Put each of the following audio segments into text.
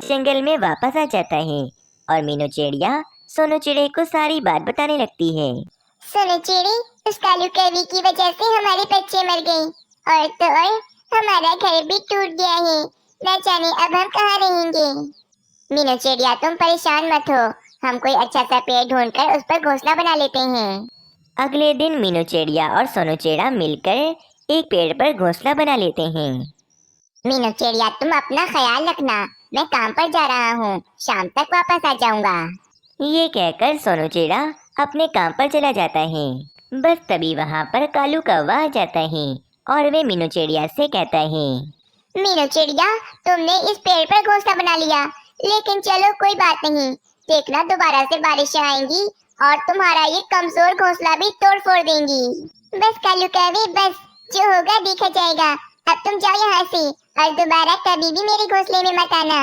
जंगल में वापस आ जाता है और मीनू चिड़िया सोनू चिड़े को सारी बात बताने लगती है। सोनू चिड़ी, उस कालू कौवे की वजह से हमारे बच्चे मर गए और तो और हमारा घर भी टूट गया है। न जाने अब हम कहाँ रहेंगे। मीनू चिड़िया, तुम परेशान मत हो, हम कोई अच्छा सा पेड़ ढूंढकर उस पर घोंसला बना लेते हैं। अगले दिन मीनू चिड़िया और सोनू चिड़ा मिलकर एक पेड़ पर घोंसला बना लेते हैं। मीनू चिड़िया, तुम अपना ख्याल रखना, मैं काम पर जा रहा हूँ, शाम तक वापस आ जाऊंगा। ये कहकर सोनू चिड़ा अपने काम पर चला जाता है। बस तभी वहाँ पर कालू कौवा आ जाता है और वे मीनू चिड़िया से कहता है, मीनू चिड़िया, तुमने इस पेड़ पर घोंसला बना लिया, लेकिन चलो कोई बात नहीं, देखना दोबारा से बारिशें आएंगी और तुम्हारा ये कमजोर घोंसला भी तोड़ फोड़ देंगी। बस कालू कौवे, बस, जो होगा देखा जाएगा। अब तुम जाओ यहाँ से और दोबारा कभी भी मेरे घोंसले में मत आना।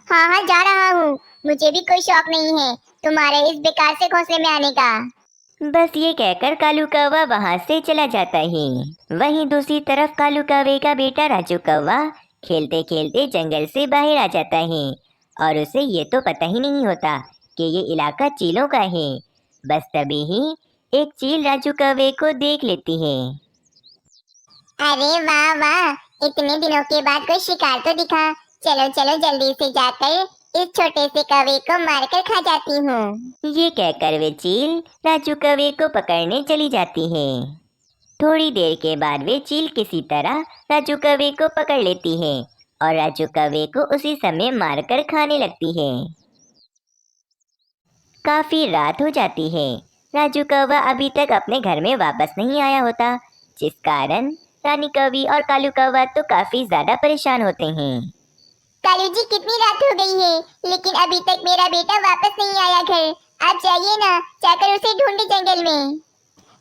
हाँ हाँ, जा रहा हूँ, मुझे भी कोई शौक नहीं है तुम्हारे इस बेकार से घोंसले में आने का। बस ये कहकर कालू कौवा वहाँ से चला जाता है। वहीं दूसरी तरफ कालू कौवे का बेटा राजू कौवा खेलते खेलते जंगल से बाहर आ जाता है और उसे ये तो पता ही नहीं होता कि ये इलाका चीलों का है। बस तभी ही एक चील राजू कौवे को देख लेती है। अरे वाह वाह, इतने दिनों के बाद कोई शिकार तो दिखा। चलो चलो जल्दी से जाकर इस छोटे से कौवे को मारकर खा जाती हूँ। ये कहकर वे चील राजू कौवे को पकड़ने चली जाती है। थोड़ी देर के बाद वे चील किसी तरह राजू कौवे को पकड़ लेती है और राजू कौवे को उसी समय मारकर खाने लगती है। काफी रात हो जाती है। राजू कौवा अभी तक अपने घर में वापस नहीं आया होता, जिस कारण रानी कौवी और कालू कौवा तो काफी ज्यादा परेशान होते हैं। कालू जी, कितनी रात हो गई है, लेकिन अभी तक मेरा बेटा वापस नहीं आया घर। आप जाइए ना, जाकर उसे ढूंढे जंगल में।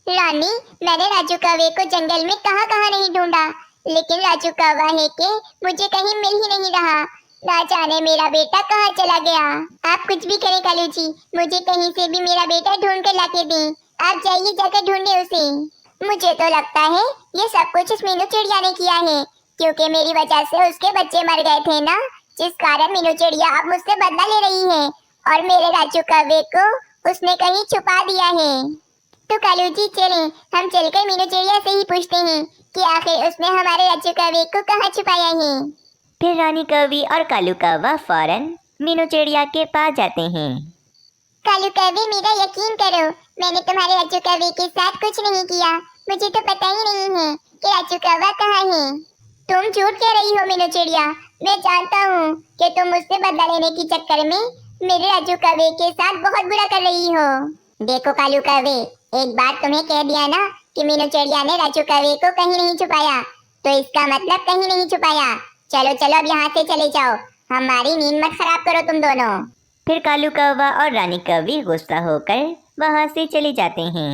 रानी, मैंने राजू कौवे को जंगल में कहाँ कहाँ नहीं ढूंढा, लेकिन राजू कौवा है कि मुझे कहीं मिल ही नहीं रहा। ना जाने मेरा बेटा कहाँ चला गया। आप कुछ भी करें कालू जी, मुझे कहीं से भी मेरा बेटा ढूंढ कर लाके दें। आप जाइए, जाकर ढूंढे उसे। मुझे तो लगता है ये सब कुछ इस मीनू चिड़िया ने किया है, क्योंकि मेरी वजह से उसके बच्चे मर गए थे ना, जिस कारण मीनू चिड़िया अब मुझसे बदला ले रही है और मेरे राजू कौवे को उसने कहीं छुपा दिया है। तो कालू जी, चलें, हम चलकर मीनू चिड़िया से ही पूछते हैं कि आखिर उसने हमारे राजू कौवे को कहाँ छुपाया है। फिर रानी कौवी और कालू कौवा फौरन मीनू चिड़िया के पास जाते हैं। कालू कौवे, मेरा यकीन करो, मैंने तुम्हारे राजू कौवे के साथ कुछ नहीं किया। मुझे तो पता ही नहीं है कि राजू कौवा कहाँ है। तुम झूठ कह रही हो मीनू चिड़िया, मैं जानता हूँ कि तुम मुझसे बदला लेने के चक्कर में मेरे राजू कौवे के साथ बहुत बुरा कर रही हो। देखो कालू कौवे, एक बार तुम्हें कह दिया ना कि मीनू चिड़िया ने राजू कौवे को कहीं नहीं छुपाया, तो इसका मतलब कहीं नहीं छुपाया। चलो चलो, अब यहाँ से चले जाओ, हमारी नींद मत खराब करो तुम दोनों। फिर कालू कौवा और रानी कौवी गुस्सा होकर वहाँ से चले जाते हैं।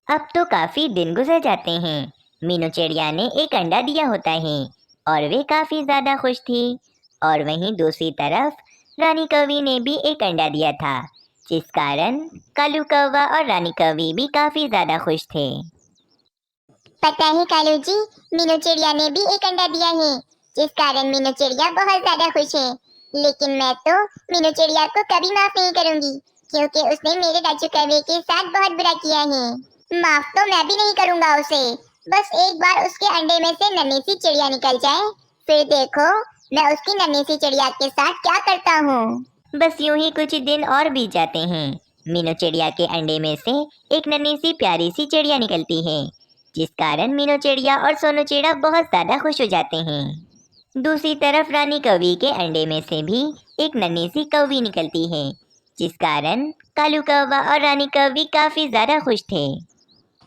अब तो काफी दिन गुजर जाते हैं। मीनू चिड़िया ने एक अंडा दिया होता है और वे काफी ज्यादा खुश थी, और वहीं दूसरी तरफ रानी कौवी ने भी एक अंडा दिया था, जिस कारण कालू कौवा और रानी कौवी भी काफी ज्यादा खुश थे। पता है कालू जी, मीनू चिड़िया ने भी एक अंडा दिया है, जिस कारण मीनू चिड़िया बहुत ज्यादा खुश है। लेकिन मैं तो मीनू चिड़िया को कभी माफ नहीं करूंगी, क्योंकि उसने मेरे राजू कौवे के साथ बहुत बुरा किया है। माफ तो मैं भी नहीं करूंगा उसे। बस एक बार उसके अंडे में से नन्ही सी चिड़िया निकल जाए, फिर देखो मैं उसकी नन्ही सी चिड़िया के साथ क्या करता हूँ। बस यूं ही कुछ दिन और बीत जाते हैं। मीनू चिड़िया के अंडे में से एक नन्ही सी प्यारी सी चिड़िया निकलती है, जिस कारण मीनू चिड़िया और सोनू चिड़ा बहुत ज्यादा खुश हो जाते हैं। दूसरी तरफ रानी कौवी के अंडे में से भी एक नन्ही सी कौवी निकलती है, जिस कारण कालू कौवा और रानी कौवी काफी ज्यादा खुश थे।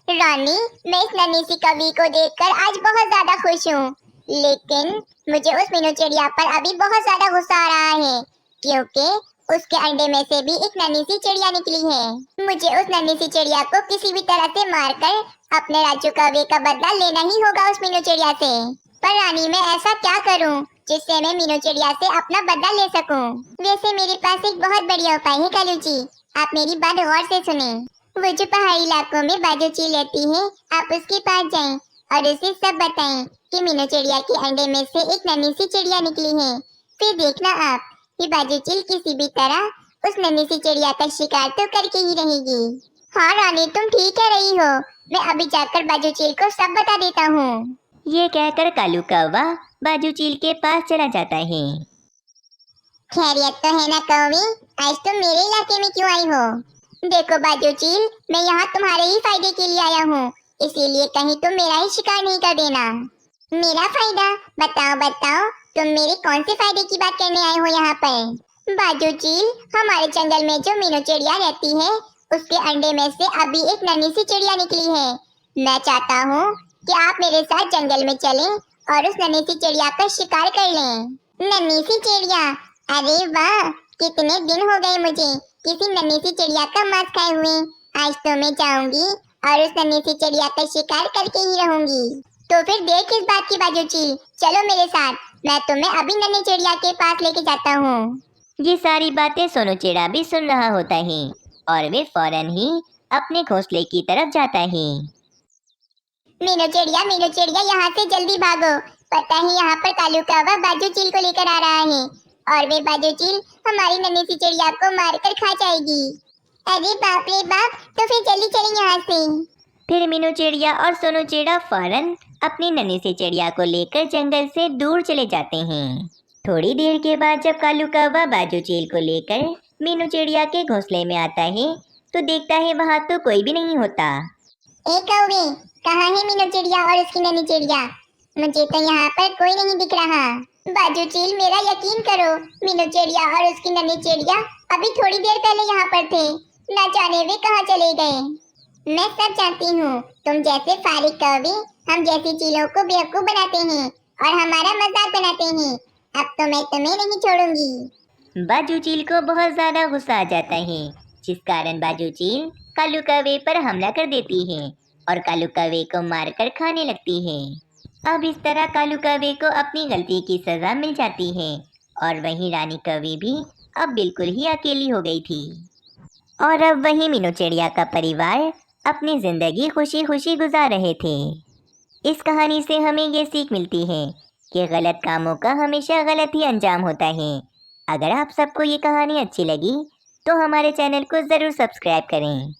रानी, मैं इस नन्ही सी कौवी को देखकर आज बहुत ज्यादा खुश हूँ, लेकिन मुझे उस मीनू चिड़िया पर अभी बहुत ज्यादा गुस्सा आ रहा है, क्योंकि उसके अंडे में से भी एक नन्ही सी चिड़िया निकली है। मुझे उस नन्ही सी चिड़िया को किसी भी तरह से मारकर अपने राजू कौवे का बदला लेना ही होगा उस मीनू चिड़िया से। पर रानी, मैं ऐसा क्या करूँ जिससे मैं मीनू चिड़िया से अपना बदला ले सकूँ? वैसे मेरे पास एक बहुत बढ़िया उपाय है कालू जी, आप मेरी बात गौर से सुने। वो जो पहाड़ी इलाकों में बाजू चील रहती है, आप उसके पास जाएं और उसे सब बताएं कि मीनू चिड़िया के अंडे में से एक नन्ही सी चिड़िया निकली है, फिर देखना आप कि बाजूचील किसी भी तरह उस नन्ही सी चिड़िया का शिकार तो करके ही रहेगी। हाँ रानी, तुम ठीक कह रही हो। मैं अभी जाकर बाजूचील को सब बता देता हूँ। ये कहकर कालू कौवा बाजूचील के पास चला जाता है। खैरियत तो है ना कौवी? आज तुम मेरे इलाके में क्यों आई हो? देखो बाजूचील, मैं यहाँ तुम्हारे ही फायदे के लिए आया हूँ, इसीलिए कहीं तुम मेरा ही शिकार नहीं कर देना। मेरा फायदा? बताओ बताओ, तुम मेरे कौन से फायदे की बात करने आए हो यहाँ पर? बाजूचील, हमारे जंगल में जो मीनू चिड़िया रहती है, उसके अंडे में से अभी एक नन्ही सी चिड़िया निकली है। मैं चाहता हूँ कि आप मेरे साथ जंगल में चलें और उस नन्ही सी चिड़िया का शिकार कर लें। नन्ही सी चिड़िया? अरे वाह, कितने दिन हो गए मुझे किसी नन्ही सी चिड़िया का मांस खाए हुए। आज तो मैं जाऊंगी और उस नन्ही सी चिड़िया का शिकार करके ही रहूंगी। तो फिर देर किस बात की बाजूचील, चलो मेरे साथ, मैं तुम्हें अभी नन्ही चिड़िया के पास लेके जाता हूँ। ये सारी बातें सोनू चिड़ा भी सुन रहा होता है और वे फौरन ही अपने घोंसले की तरफ जाता है। मीनू चिड़िया यहाँ से जल्दी भागो। पता है यहाँ पर कालू कौवा बाजूचील को लेकर आ रहा है और वे बाजूचील हमारी नन्ही सी चिड़िया को मारकर खा जाएगी। अरे बाप रे बाप, तो फिर जल्दी चलें यहाँ से। फिर मीनू चिड़िया और सोनू चिड़ा फौरन अपनी नन्ही सी चिड़िया को लेकर जंगल से दूर चले जाते हैं। थोड़ी देर के बाद जब कालू कौवा बाजूचील को लेकर मीनू चिड़िया के घोंसले में आता है तो देखता है वहाँ तो कोई भी नहीं होता। ए कौवे, कहाँ है मीनू चिड़िया और उसकी नन्ही चिड़िया? मुझे तो यहाँ पर कोई नहीं दिख रहा। बाजूचील, मेरा यकीन करो, मीनू चिड़िया और उसकी नन्ही चिड़िया अभी थोड़ी देर पहले यहाँ पर थे। न जाने वे कहाँ चले गए। मैं सब जानती हूँ, तुम जैसे फारिक कौवे हम जैसी चीलों को बेवकूफ बनाते हैं और हमारा मजाक बनाते हैं। अब तो मैं तुम्हें नहीं छोड़ूंगी। बाजूचील को बहुत ज्यादा गुस्सा आ जाता है, जिस कारण बाजूचील कालू कौवे पर हमला कर देती है और कालू कौवे को मारकर खाने लगती है। अब इस तरह कालू कौवे को अपनी गलती की सजा मिल जाती है और वहीं रानी कौवे भी अब बिल्कुल ही अकेली हो गई थी। और अब वहीं मीनू चिड़िया का परिवार अपनी जिंदगी खुशी खुशी गुजार रहे थे। इस कहानी से हमें ये सीख मिलती है कि गलत कामों का हमेशा गलत ही अंजाम होता है। अगर आप सबको ये कहानी अच्छी लगी तो हमारे चैनल को ज़रूर सब्सक्राइब करें।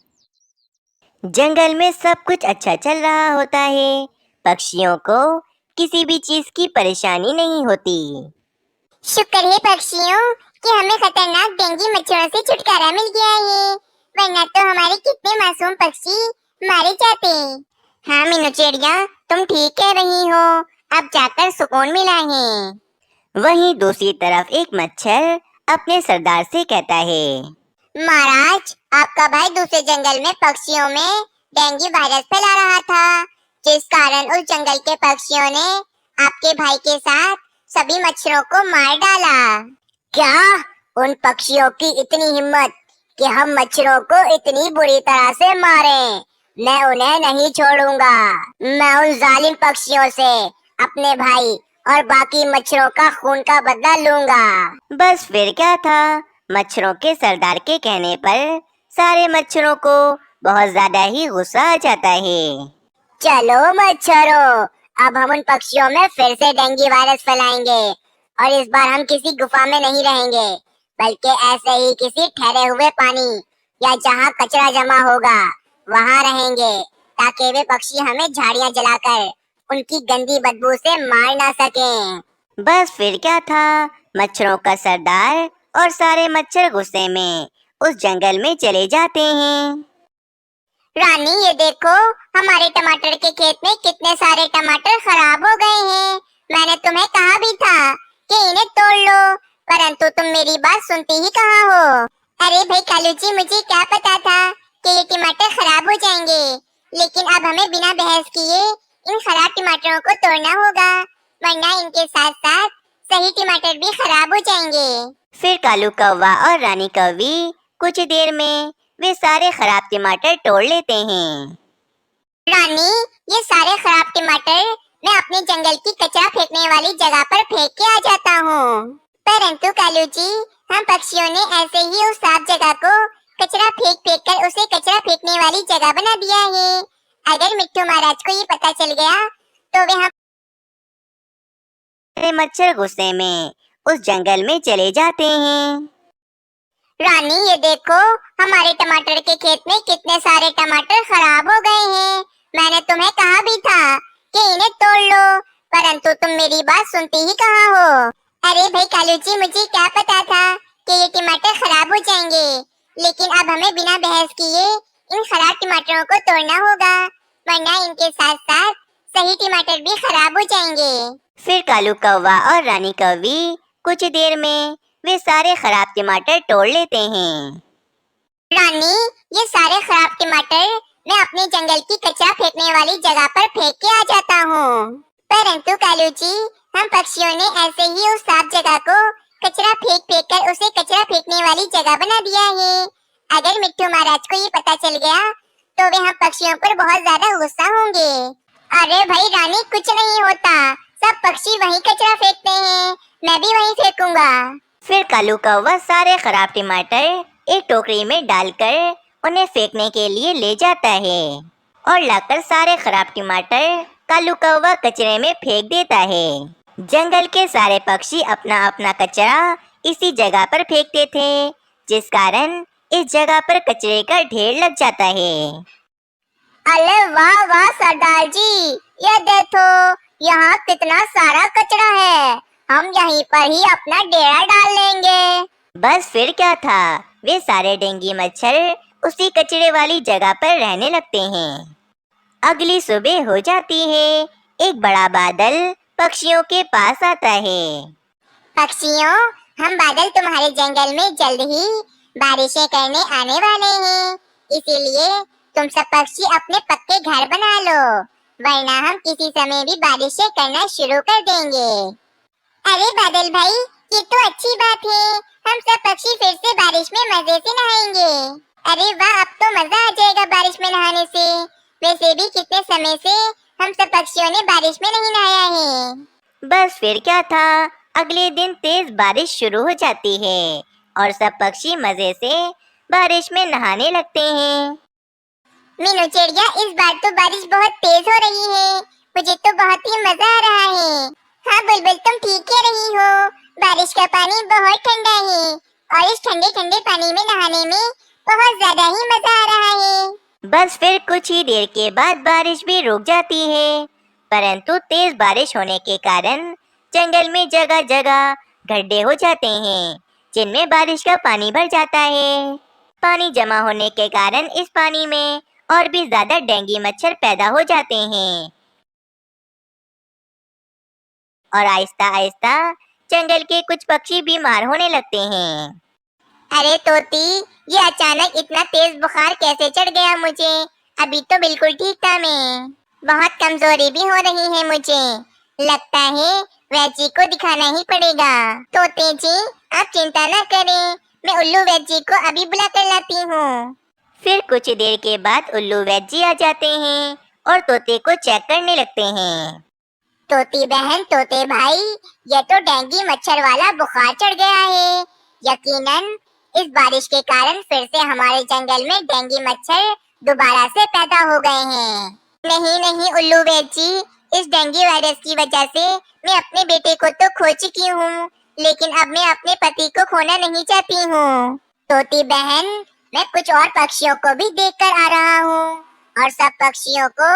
जंगल में सब कुछ अच्छा चल रहा होता है, पक्षियों को किसी भी चीज़ की परेशानी नहीं होती। शुक्र है पक्षियों कि हमें खतरनाक डेंगू मच्छरों से छुटकारा मिल गया है, वरना तो हमारे कितने मासूम पक्षी मारे जाते। हाँ मीनू चिड़िया, तुम ठीक कह रही हो, अब जाकर सुकून मिला है। वहीं दूसरी तरफ एक मच्छर अपने सरदार से कहता है, महाराज, आपका भाई दूसरे जंगल में पक्षियों में डेंगू वायरस फैला रहा था, जिस कारण उस जंगल के पक्षियों ने आपके भाई के साथ सभी मच्छरों को मार डाला। क्या? उन पक्षियों की इतनी हिम्मत कि हम मच्छरों को इतनी बुरी तरह से मारें? मैं उन्हें नहीं छोड़ूंगा। मैं उन जालिम पक्षियों से अपने भाई और बाकी मच्छरों का खून का बदला लूंगा। बस फिर क्या था, मच्छरों के सरदार के कहने पर सारे मच्छरों को बहुत ज्यादा ही गुस्सा आ जाता है। चलो मच्छरों, अब हम उन पक्षियों में फिर से डेंगू वायरस फैलाएंगे और इस बार हम किसी गुफा में नहीं रहेंगे, बल्कि ऐसे ही किसी ठहरे हुए पानी या जहाँ कचरा जमा होगा वहाँ रहेंगे, ताकि वे पक्षी हमें झाड़ियाँ जलाकर उनकी गंदी बदबू से मार ना सकें। बस फिर क्या था, मच्छरों का सरदार और सारे मच्छर गुस्से में उस जंगल में चले जाते हैं। रानी, ये देखो, हमारे टमाटर के खेत में कितने सारे टमाटर खराब हो गए हैं। मैंने तुम्हें कहा भी था कि इन्हें तोड़ लो, परंतु तुम मेरी बात सुनती ही कहाँ हो। अरे भाई कालू जी, मुझे क्या पता था कि ये टमाटर खराब हो जाएंगे, लेकिन अब हमें बिना बहस किए इन खराब टमाटरों को तोड़ना होगा, वरना इनके साथ साथ सही टमाटर भी खराब हो जाएंगे। फिर कालू कौवा और रानी कौवी कुछ देर में वे सारे खराब टमाटर तोड़ लेते हैं। रानी, ये सारे खराब टमाटर मैं अपने जंगल की कचरा फेंकने वाली जगह पर फेंक के आ जाता हूँ। परंतु कालू जी, हम पक्षियों ने ऐसे ही उस साफ जगह को कचरा फेंक फेंक कर उसे कचरा फेंकने वाली जगह बना दिया है। अगर मिट्टू महाराज को ये पता चल गया तो वे हम मच्छर गुस्से में उस जंगल में चले जाते हैं। रानी ये देखो, हमारे टमाटर के खेत में कितने सारे टमाटर खराब हो गए हैं। मैंने तुम्हें कहा भी था कि इन्हें तोड़ लो, परंतु तुम मेरी बात सुनती ही कहाँ हो। अरे भाई कालू जी, मुझे क्या पता था कि ये टमाटर खराब हो जाएंगे, लेकिन अब हमें बिना बहस किए इन खराब टमाटरों को तोड़ना होगा, वरना इनके साथ साथ सही टमाटर भी खराब हो जाएंगे। फिर कालू कौवा और रानी कौवी कुछ देर में वे सारे खराब टमाटर तोड़ लेते हैं। रानी, ये सारे खराब टमाटर मैं अपने जंगल की कचरा फेंकने वाली जगह पर फेंक के आ जाता हूँ। परंतु कालू जी, हम पक्षियों ने ऐसे ही उस साफ जगह को कचरा फेंक फेंक कर उसे कचरा फेंकने वाली जगह बना दिया है। अगर मिट्टू महाराज को ये पता चल गया तो वे हम पक्षियों पर बहुत ज्यादा गुस्सा होंगे। अरे भाई रानी, कुछ नहीं होता, सब पक्षी वहीं कचरा फेंकते हैं, मैं भी वहीं फेंकूंगा। फिर कालू कौवा सारे खराब टमाटर एक टोकरी में डालकर उन्हें फेंकने के लिए ले जाता है और लाकर सारे खराब टमाटर कालू कौवा कचरे में फेंक देता है। जंगल के सारे पक्षी अपना अपना कचरा इसी जगह पर फेंकते थे, जिस कारण इस जगह पर कचरे का ढेर लग जाता है। अरे वाह वाह सरदार जी, ये देखो यहाँ कितना सारा कचरा है, हम यहीं पर ही अपना डेरा डाल लेंगे। बस फिर क्या था, वे सारे डेंगू मच्छर उसी कचरे वाली जगह पर रहने लगते हैं। अगली सुबह हो जाती है। एक बड़ा बादल पक्षियों के पास आता है। पक्षियों, हम बादल तुम्हारे जंगल में जल्द ही बारिशें करने आने वाले हैं, इसीलिए तुम सब पक्षी अपने पक्के घर बना लो, वरना हम किसी समय भी बारिशें करना शुरू कर देंगे। अरे बादल भाई, ये तो अच्छी बात है, हम सब पक्षी फिर से बारिश में मजे से नहाएंगे। अरे वाह, अब तो मजा आ जाएगा बारिश में नहाने से। वैसे भी कितने समय से हम सब पक्षियों ने बारिश में नहीं नहाया है। बस फिर क्या था, अगले दिन तेज बारिश शुरू हो जाती है और सब पक्षी मजे से बारिश में नहाने लगते हैं। मीनू चिड़िया, इस बार तो बारिश बहुत तेज हो रही है, मुझे तो बहुत ही मजा आ रहा है। हाँ बुलबुल, तुम ठीक कह रही हो, बारिश का पानी बहुत ठंडा है और इस ठंडे ठंडे पानी में नहाने में बहुत ज्यादा ही मजा आ रहा है। बस फिर कुछ ही देर के बाद बारिश भी रुक जाती है, परंतु तेज बारिश होने के कारण जंगल में जगह जगह गड्ढे हो जाते हैं, जिनमें बारिश का पानी भर जाता है। पानी जमा होने के कारण इस पानी में और भी ज्यादा डेंगू मच्छर पैदा हो जाते हैं और आहिस्ता आहिस्ता जंगल के कुछ पक्षी बीमार होने लगते हैं। अरे तोती, ये अचानक इतना तेज बुखार कैसे चढ़ गया मुझे? अभी तो बिल्कुल ठीक था मैं। बहुत कमजोरी भी हो रही है मुझे, लगता है वैजी को दिखाना ही पड़ेगा। तोते जी, आप चिंता न करें, मैं उल्लू वैजी को अभी बुला कर लाती हूँ। फिर कुछ देर के बाद उल्लू वैजी आ जाते हैं और तोते को चेक करने लगते हैं। तोती बहन, तोते भाई, ये तो डेंगू मच्छर वाला बुखार चढ़ गया है। यकीनन इस बारिश के कारण फिर से हमारे जंगल में डेंगू मच्छर दोबारा से पैदा हो गए हैं। नहीं नहीं उल्लू वैजी, इस डेंगू वायरस की वजह से मैं अपने बेटे को तो खो चुकी हूँ, लेकिन अब मैं अपने पति को खोना नहीं चाहती हूँ। तोती बहन, मैं कुछ और पक्षियों को भी देख कर आ रहा हूँ और सब पक्षियों को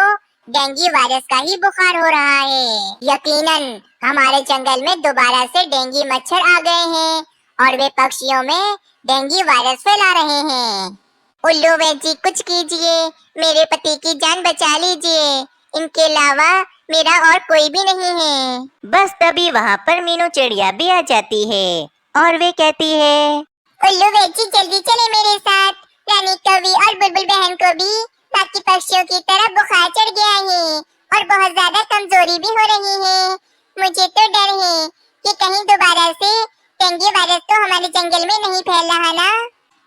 डेंगू वायरस का ही बुखार हो रहा है। यकीनन हमारे जंगल में दोबारा से डेंगू मच्छर आ गए हैं और वे पक्षियों में डेंगू वायरस फैला रहे हैं। उल्लू वैजी, कुछ कीजिए, मेरे पति की जान बचा लीजिए, इनके अलावा मेरा और कोई भी नहीं है। बस तभी वहाँ पर मीनू चिड़िया भी आ जाती है और वे कहती है, उल्लू वैजी जल्दी चले मेरे साथ, रानी कवि और बुलबुल बहन को भी बाकी पक्षियों की तरह बुखार चढ़ गया है और बहुत ज्यादा कमजोरी भी हो रही है। मुझे तो डर है कि कहीं दोबारा से डेंगू वायरस तो हमारे जंगल में नहीं फैल रहा ना।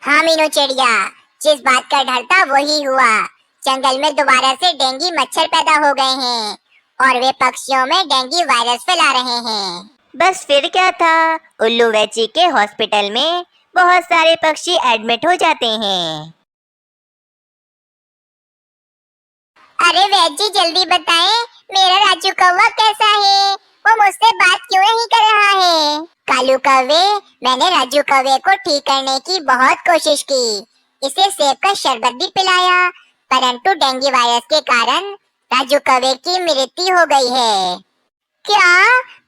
हाँ मीनू चिड़िया, जिस बात का डर था वही हुआ, जंगल में दोबारा से डेंगू मच्छर पैदा हो गए हैं और वे पक्षियों में डेंगू वायरस फैला रहे हैं। बस फिर क्या था, उल्लू वैजी के हॉस्पिटल में बहुत सारे पक्षी एडमिट हो जाते हैं। अरे वैजी, जल्दी बताएं, मेरा राजू कौवा कैसा है? वो मुझसे बात क्यों नहीं कर रहा है? कालू कौवे, मैंने राजू कौवे को ठीक करने की बहुत कोशिश की। इसे सेब का शरबत भी पिलाया, परंतु डेंगू वायरस के कारण राजू कौवे की मृत्यु हो गई है। क्या?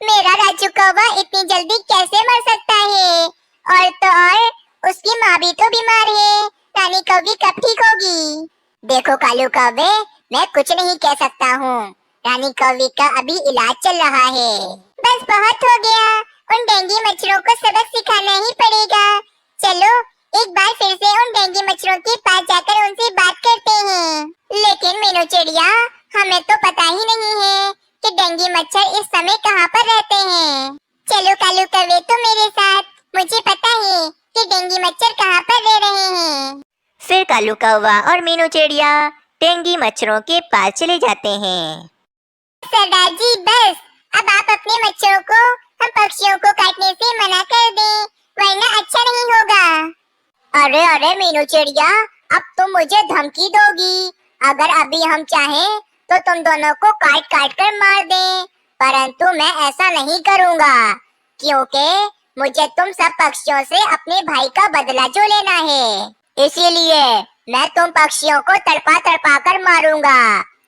मेरा राजू कौवा इतनी जल्दी कैसे मर सकता है? और तो और उसकी माँ भी तो बीमार है। रानी कौवी कब ठीक होगी? देखो कालू कौवे, मैं कुछ नहीं कह सकता हूँ। रानी कौवी का अभी इलाज चल रहा है। बस बहुत हो गया, उन डेंगू मच्छरों को सबक सिखाना ही पड़ेगा। चलो एक बार फिर से उन डेंगू मच्छरों के पास जाकर उनसे बात करते हैं। लेकिन मीनू चिड़िया, हमें तो पता ही नहीं है कि डेंगू मच्छर इस समय कहाँ पर रहते हैं। चलो कालू कौवे तो मेरे साथ, मुझे पता है कि डेंगू मच्छर कहाँ पर रह रहे हैं। फिर कालू कौवा और मीनू चिड़िया डेंगू मच्छरों के पास चले जाते हैं। सरदार जी बस, अब आप अपने मच्छरों को हम पक्षियों को काटने से मना कर दें, वरना अच्छा नहीं होगा। अरे अरे मीनू चिड़िया, अब तुम मुझे धमकी दोगी। अगर अभी हम चाहें तो तुम दोनों को काट काट कर मार दें, परंतु मैं ऐसा नहीं करूँगा, क्योंकि मुझे तुम सब पक्षियों से अपने भाई का बदला जो लेना है। इसीलिए मैं तुम पक्षियों को तड़पा तड़पा कर मारूंगा।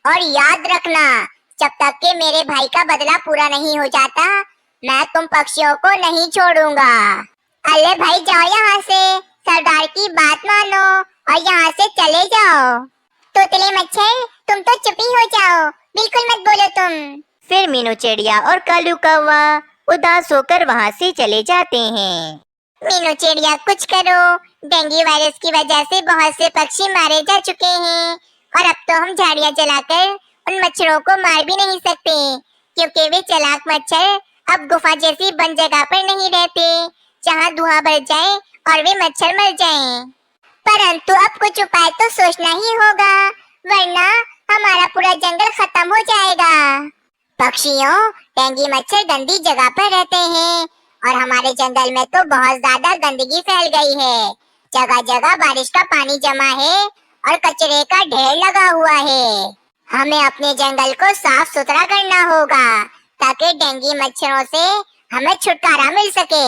और याद रखना, जब तक कि मेरे भाई का बदला पूरा नहीं हो जाता, मैं तुम पक्षियों को नहीं छोड़ूंगा। अरे भाई जाओ यहाँ से, सरदार की बात मानो और यहाँ से चले जाओ। तोतले मच्छर, तुम तो चुप ही हो जाओ, बिल्कुल मत बोलो तुम। फिर मीनू चिड़िया और कालू कौवा उदास होकर वहाँ से चले जाते हैं। मीनू चिड़िया कुछ करो, डेंगू वायरस की वजह से बहुत से पक्षी मारे जा चुके हैं और अब तो हम झाड़ियाँ जलाकर उन मच्छरों को मार भी नहीं सकते, क्योंकि वे चालाक मच्छर अब गुफा जैसी बंद जगह पर नहीं रहते जहाँ धुआं भर जाए और वे मच्छर मर जाएं। परंतु अब कुछ उपाय तो सोचना ही होगा, वरना हमारा पूरा जंगल खत्म हो जाएगा। पक्षियों, डेंगू मच्छर गंदी जगह पर रहते हैं और हमारे जंगल में तो बहुत ज्यादा गंदगी फैल गई है। जगह जगह बारिश का पानी जमा है और कचरे का ढेर लगा हुआ है। हमें अपने जंगल को साफ सुथरा करना होगा ताकि डेंगू मच्छरों से हमें छुटकारा मिल सके।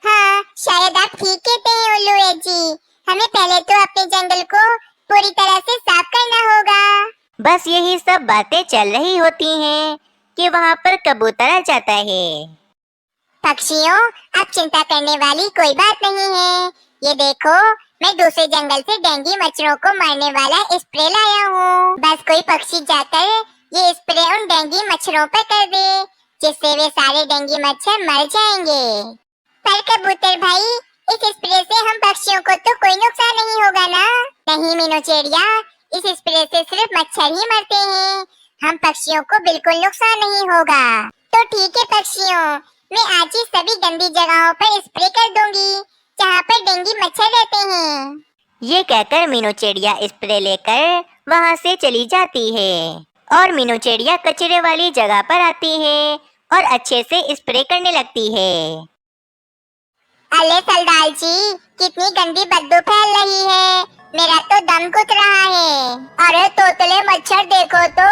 हाँ, शायद आप ठीक कहते हैं उल्लू जी। हमें पहले तो अपने जंगल को पूरी तरह से साफ करना होगा। बस यही सब बातें चल रही होती हैं कि वहाँ पर कबूतर आ जाता है। पक्षियों, अब चिंता करने वाली कोई बात नहीं है। ये देखो, मैं दूसरे जंगल से डेंगू मच्छरों को मारने वाला स्प्रे लाया हूँ। बस कोई पक्षी जाकर ये स्प्रे उन डेंगू मच्छरों पर कर दे, जिससे वे सारे डेंगू मच्छर मर जाएंगे। पर कबूतर भाई, इस स्प्रे से हम पक्षियों को तो कोई नुकसान नहीं होगा ना? नहीं मीनू चिड़िया, इस स्प्रे से सिर्फ मच्छर ही मरते हैं, हम पक्षियों को बिल्कुल नुकसान नहीं होगा। तो ठीक है पक्षियों, मैं आज ही सभी गंदी जगहों पर स्प्रे कर दूंगी जहाँ पर डेंगू मच्छर रहते हैं। ये कहकर मीनू चिड़िया स्प्रे लेकर वहाँ से चली जाती है और मीनू चिड़िया कचरे वाली जगह पर आती है और अच्छे से स्प्रे करने लगती है। अरे सरदार जी, कितनी गंदी बदबू फैल रही है, मेरा तो दम घुट रहा है। अरे तोतले मच्छर देखो तो,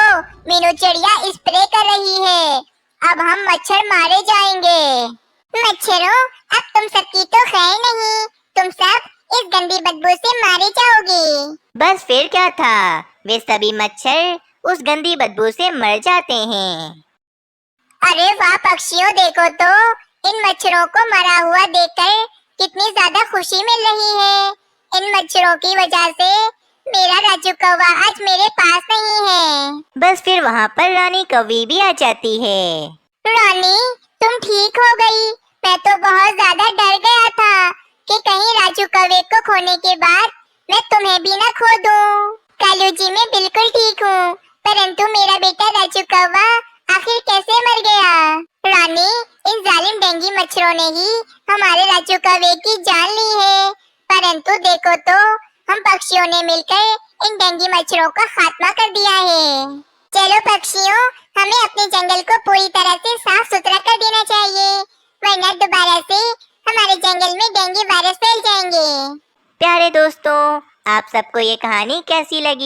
मीनू चिड़िया स्प्रे कर रही है, अब हम मच्छर मारे जाएंगे। मच्छरों, अब तुम सबकी तो खैर नहीं, तुम सब इस गंदी बदबू से मारे जाओगे। बस फिर क्या था, वे सभी मच्छर उस गंदी बदबू से मर जाते हैं। अरे वाह पक्षियों, देखो तो इन मच्छरों को मरा हुआ देखकर कितनी ज्यादा खुशी मिल रही है। इन मच्छरों की वजह से मेरा राजू कौवा आज मेरे पास नहीं है। बस फिर वहाँ पर रानी कौवी भी आ जाती है। रानी, तुम ठीक हो गई? मैं तो बहुत ज्यादा डर गया था कि कहीं राजू कौवे को खोने के बाद मैं तुम्हें भी न खो दूं। कालू जी, मैं बिल्कुल ठीक हूँ, परंतु मेरा बेटा राजू कौवा आखिर कैसे मर गया? रानी, इन जालिम डेंगू मच्छरों ने ही हमारे राजू कौवे की जान ली है, परंतु देखो तो हम पक्षियों ने मिलकर इन डेंगू मच्छरों का खात्मा कर दिया है। चलो पक्षियों, हमें अपने जंगल को पूरी तरह से साफ सुथरा कर देना चाहिए, वरना दोबारा से हमारे जंगल में डेंगू वायरस फैल जाएंगे। प्यारे दोस्तों, आप सबको ये कहानी कैसी लगी?